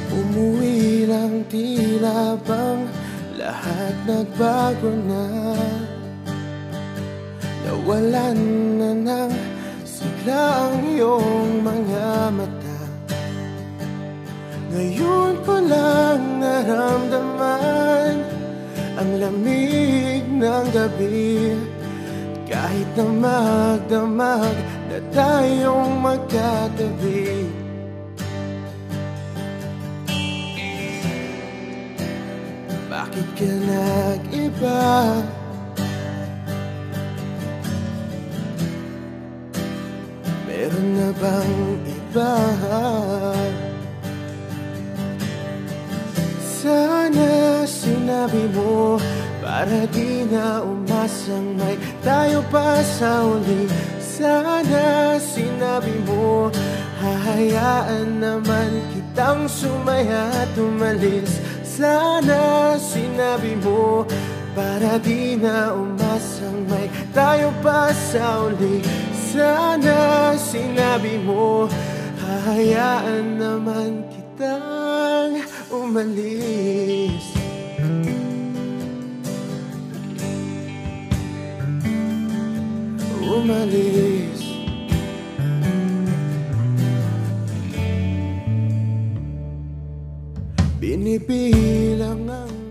Umuwi lang, tila bang lahat nagbago na. Nawalan na ng sigla ang iyong mga mata. Ngayon ko lang naramdaman ang lamig ng gabi. Kahit na magdamag na tayong magkatabi, bakit ka nag-iba? Meron na bang iba? Sana sinabi mo para di na umasang may tayo pa sa uli. Sana sinabi mo hahayaan naman kitang sumaya at umalis. Sana sinabi mo para di na umasang may tayo pa sa uli. Sana sinabi mo hahayaan naman kitang umalis. Umalis. Binibilang ang